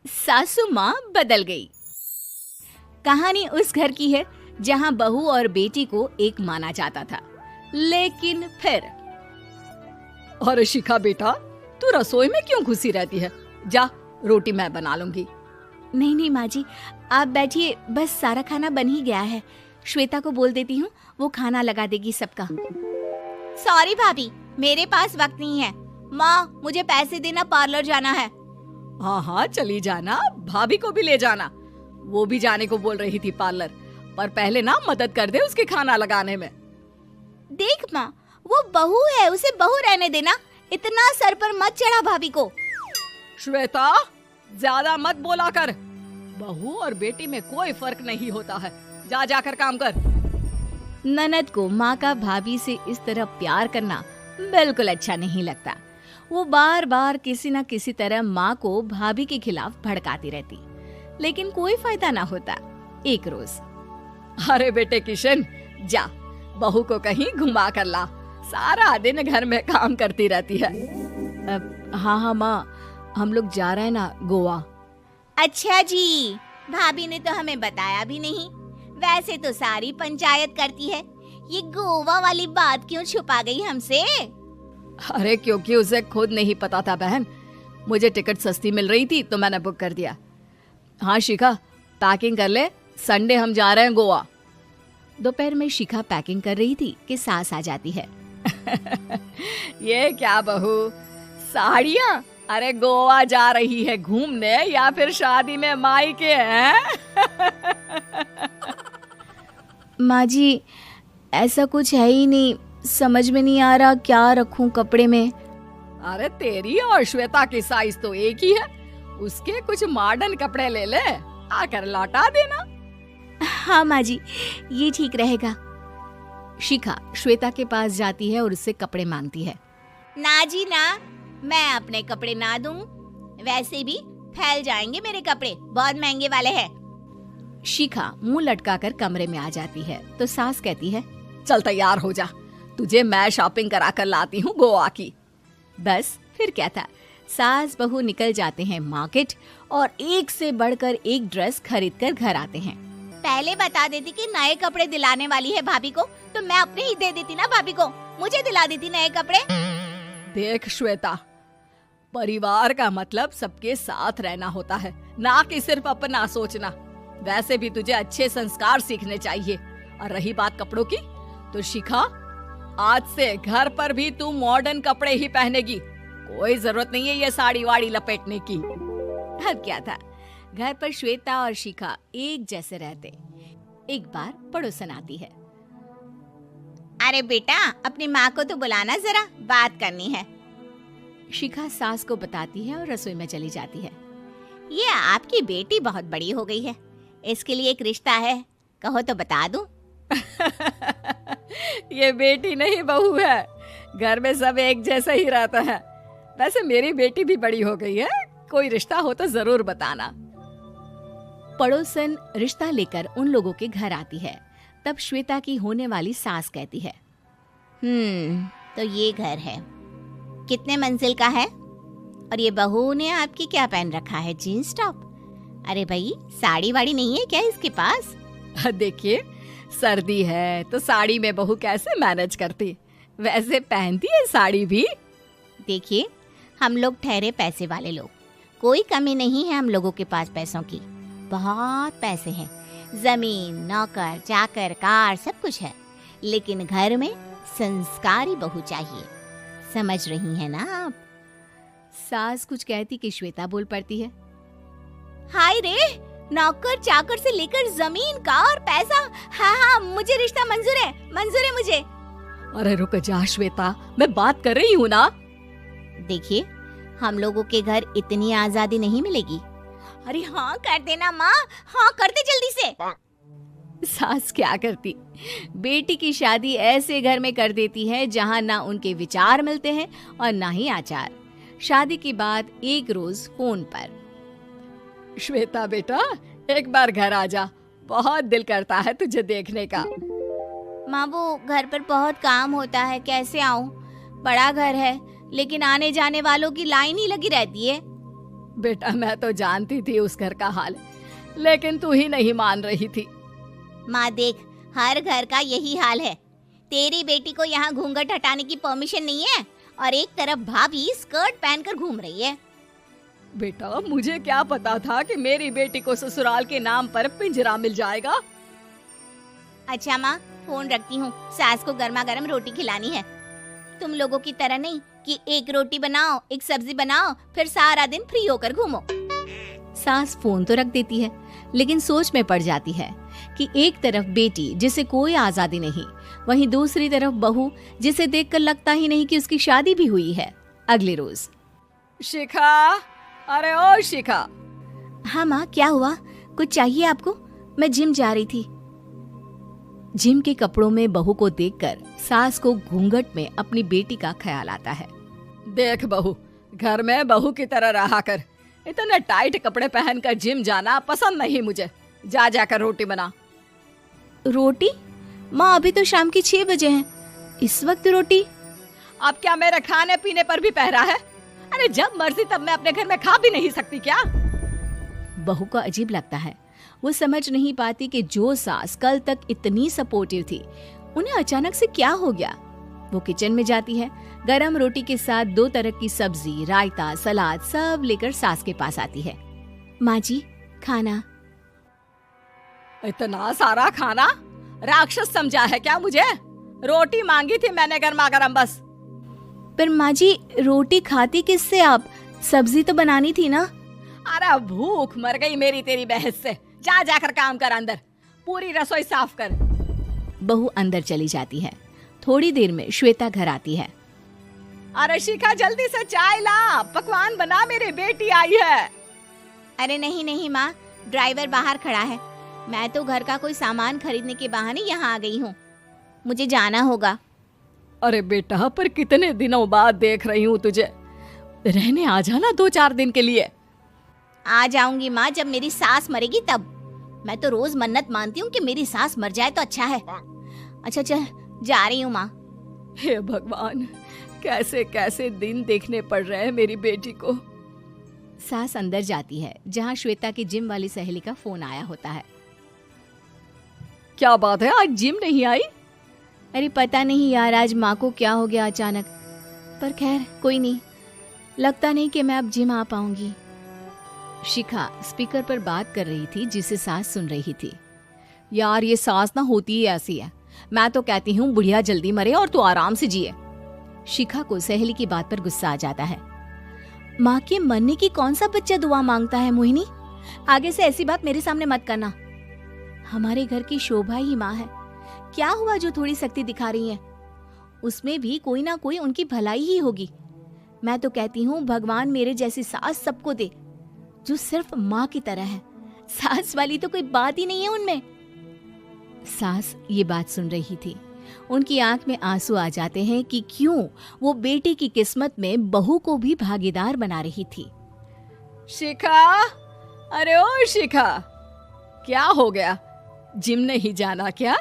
सासू माँ बदल गई। कहानी उस घर की है जहाँ बहू और बेटी को एक माना जाता था, लेकिन फिर अरे शिखा बेटा, तू रसोई में क्यों घुसी रहती है? जा, रोटी मैं बना लूंगी। नहीं नहीं माँ जी, आप बैठिए, बस सारा खाना बन ही गया है। श्वेता को बोल देती हूँ, वो खाना लगा देगी सबका। सॉरी भाभी, मेरे पास वक्त नहीं है। माँ, मुझे पैसे देना, पार्लर जाना है। हाँ हाँ चली जाना, भाभी को भी ले जाना। वो भी जाने को बोल रही थी पार्लर, पर पहले ना मदद कर दे उसके खाना लगाने में। देख माँ, वो बहू है, उसे बहू रहने देना, इतना सर पर मत चढ़ा भाभी को। श्वेता, ज्यादा मत बोला कर। बहू और बेटी में कोई फर्क नहीं होता है। जा जाकर काम कर। ननद को माँ का भाभी से इस तरह प्यार करना बिल्कुल अच्छा नहीं लगता। वो बार बार किसी न किसी तरह माँ को भाभी के खिलाफ भड़काती रहती, लेकिन कोई फायदा ना होता। एक रोज, अरे बेटे किशन, जा बहू को कहीं घुमा कर ला, सारा दिन घर में काम करती रहती है। हाँ हाँ माँ, हम लोग जा रहे हैं ना गोवा। अच्छा जी, भाभी ने तो हमें बताया भी नहीं। वैसे तो सारी पंचायत करती है, ये गोवा वाली बात क्यों छुपा गई हमसे? अरे क्योंकि उसे खुद नहीं पता था बहन। मुझे टिकट सस्ती मिल रही थी तो मैंने बुक कर दिया। हाँ शिखा, पैकिंग कर ले, संडे हम जा रहे हैं गोवा। दोपहर में शिखा पैकिंग कर रही थी कि सास आ जाती है। ये क्या बहू, साड़ियाँ? अरे गोवा जा रही है घूमने या फिर शादी में मायके हैं? माँ जी, ऐसा कुछ है ही नहीं, समझ में नहीं आ रहा क्या रखूं कपड़े में। अरे तेरी और श्वेता की साइज तो एक ही है, उसके कुछ मॉडर्न कपड़े ले ले, आकर लौटा देना। हाँ माँ जी, ये ठीक रहेगा। शिखा श्वेता के पास जाती है और उससे कपड़े मांगती है। ना जी ना, मैं अपने कपड़े ना दूं, वैसे भी फैल जाएंगे मेरे कपड़े, बहुत महंगे वाले हैं। शिखा मुंह लटकाकर कमरे में आ जाती है तो सास कहती है, चल तैयार हो जा, तुझे मैं शॉपिंग करा कर लाती हूँ गोवा की। बस फिर क्या था, सास बहू निकल जाते हैं मार्केट और एक से बढ़कर एक ड्रेस खरीद कर घर आते हैं। पहले बता देती कि नए कपड़े दिलाने वाली है भाभी को, तो मैं अपने ही दे देती ना भाभी को, मुझे दिला देती नए कपड़े। देख श्वेता, परिवार का मतलब सबके साथ रहना होता है, ना कि सिर्फ अपना सोचना। वैसे भी तुझे अच्छे संस्कार सीखने चाहिए। और रही बात कपड़ों की, तो शिखा, आज से घर पर भी तू मॉडर्न कपड़े ही पहनेगी। कोई जरूरत नहीं है ये साड़ी वाड़ी लपेटने की। अब क्या था, घर पर श्वेता और शिखा एक जैसे रहते। एक बार पड़ोसन आती है। अरे बेटा, अपनी माँ को तो बुलाना जरा, बात करनी है। शिखा सास को बताती है और रसोई में चली जाती है। ये आपकी बेटी बहुत बड़ी हो गई है, इसके लिए एक रिश्ता है, कहो तो बता दूं। ये बेटी नहीं बहू है, घर में सब एक जैसा ही रहता है। वैसे मेरी बेटी भी बड़ी हो गई है, कोई रिश्ता हो तो जरूर बताना। पड़ोसन रिश्ता लेकर उन लोगों के घर आती है। तब श्वेता की होने वाली सास कहती है, तो ये घर है, कितने मंजिल का है? और ये बहू ने आपकी क्या पहन रखा है, जीन्स टॉप? अरे भाई, साड़ी वाड़ी नहीं है क्या इसके पास? देखिए, सर्दी है तो साड़ी में बहू कैसे मैनेज करती, वैसे पहनती है साड़ी भी। देखिए, हम लोग ठहरे पैसे वाले लोग, कोई कमी नहीं है हम लोगों के पास पैसों की, बहुत पैसे हैं, जमीन, नौकर चाकर, कार, सब कुछ है, लेकिन घर में संस्कारी बहू चाहिए। समझ रही हैं ना आप? सास कुछ कहती कि श्वेता बोल पड़ती है, हाय रे, नौकर चाकर से लेकर जमीन, कार, पैसा, हाँ, मुझे रिश्ता मंजूर है मुझे। अरे रुक जा श्वेता, मैं बात कर रही हूँ ना। देखिए, हम लोगों के घर इतनी आजादी नहीं मिलेगी। अरे हाँ कर देना माँ, हाँ कर दे जल्दी से। सास क्या करती, बेटी की शादी ऐसे घर में कर देती है जहाँ ना उनके विचार मिलते हैं और ना ही आचार। शादी के बाद एक रोज फोन पर, श्वेता बेटा, एक बार घर आ जा, बहुत दिल करता है तुझे देखने का। माँ, वो घर पर बहुत काम होता है, कैसे आऊँ? बड़ा घर है, लेकिन आने जाने वालों की लाइन ही लगी रहती है। बेटा मैं तो जानती थी उस घर का हाल, लेकिन तू ही नहीं मान रही थी। माँ देख, हर घर का यही हाल है। तेरी बेटी को यहाँ घूंघट हटाने की परमिशन नहीं है और एक तरफ भाभी स्कर्ट पहनकर घूम रही है। बेटा मुझे क्या पता था कि मेरी बेटी को ससुराल के नाम पर पिंजरा मिल जाएगा। अच्छा माँ, फोन रखती हूँ, सास को गर्मा गर्म रोटी खिलानी है। तुम लोगों की तरह नहीं कि एक रोटी बनाओ, एक सब्जी बनाओ, फिर सारा दिन फ्री होकर घूमो। सास फोन तो रख देती है, लेकिन सोच में पड़ जाती है कि एक तरफ बेटी जिसे कोई आजादी नहीं, वहीं दूसरी तरफ बहू जिसे देखकर लगता ही नहीं कि उसकी शादी भी हुई है। अगले रोज। शिखा, अरे ओ शिखा। हाँ माँ, क्या हुआ? कुछ चाहिए आपको? मैं जिम जा रही थी। जिम के कपड़ों में बहू को देखकर सास को घूंघट में अपनी बेटी का ख्याल आता है। देख बहू, घर में बहू की तरह रहा कर। इतने टाइट कपड़े पहनकर जिम जाना पसंद नहीं मुझे। जा जाकर रोटी बना। रोटी? माँ अभी तो शाम के 6 बजे हैं, इस वक्त रोटी? अब क्या मेरे खाने पीने पर भी पहरा है? अरे जब मर्जी तब मैं अपने घर में खा भी नहीं सकती क्या? बहू को अजीब लगता है। वो समझ नहीं पाती कि जो सास कल तक इतनी सपोर्टिव थी, उन्हें अचानक से क्या हो गया। वो किचन में जाती है, गरम रोटी के साथ 2 तरह की सब्जी, रायता, सलाद सब लेकर सास के पास आती है। माँ जी, खाना। इतना सारा खाना? राक्षस समझा है क्या मुझे? रोटी मांगी थी मैंने गर्मा गर्म बस। पर माँ जी, रोटी खाती किससे आप? सब्जी तो बनानी थी ना। अरे भूख मर गई मेरी तेरी बहस से। जा जाकर काम कर, अंदर पूरी रसोई साफ कर। बहू अंदर चली जाती है। थोड़ी देर में श्वेता घर आती है। अरे शिखा, जल्दी से चाय ला, पकवान बना, मेरी बेटी आई है। अरे नहीं नहीं माँ, ड्राइवर बाहर खड़ा है। मैं तो घर का कोई सामान खरीदने के बहाने यहाँ आ गई हूँ, मुझे जाना होगा। अरे बेटा, पर कितने दिनों बाद देख रही हूँ तुझे, रहने आ जाना 2-4 दिन के लिए। आ जाऊंगी माँ, जब मेरी सास मरेगी तब। मैं तो रोज मन्नत मानती हूँ कि मेरी सास मर जाए तो अच्छा है। अच्छा चल, जा रही हूँ माँ। हे भगवान, कैसे कैसे दिन देखने पड़ रहे हैं मेरी बेटी को। सास अंदर जाती है, जहाँ श्वेता की जिम वाली सहेली का फोन आया होता है। क्या बात है, आज जिम नहीं आई? अरे पता नहीं यार, आज माँ को क्या हो गया अचानक। पर खैर कोई नहीं, लगता नहीं कि मैं अब जिम आ पाऊंगी। शिखा स्पीकर पर बात कर रही थी, जिसे सास सुन रही थी। यार ये सास ना होती ही ऐसी है। मैं तो कहती हूँ बुढ़िया जल्दी मरे और तू आराम से जिए। शिखा को सहेली की बात पर गुस्सा आ जाता है। माँ के मरने की कौन सा बच्चा दुआ मांगता है मोहिनी? आगे से ऐसी बात मेरे सामने मत करना। हमारे घर की शोभा ही माँ है। क्या हुआ जो थोड़ी सख्ती दिखा रही है? उसमें भी कोई ना कोई उनकी भलाई ही होगी। मैं तो कहती हूँ भगवान मेरे जैसी सास सबको दे, जो सिर्फ माँ की तरह है। सास वाली तो कोई बात ही नहीं है उनमें। सास ये बात सुन रही थी। उनकी आंख में आंसू आ जाते हैं कि क्यों वो बेटी की किस्मत में बहू को भी भागीदार बना रही थी। शिखा, अरे ओ शिखा, क्या हो गया? जिम नहीं जाना क्या?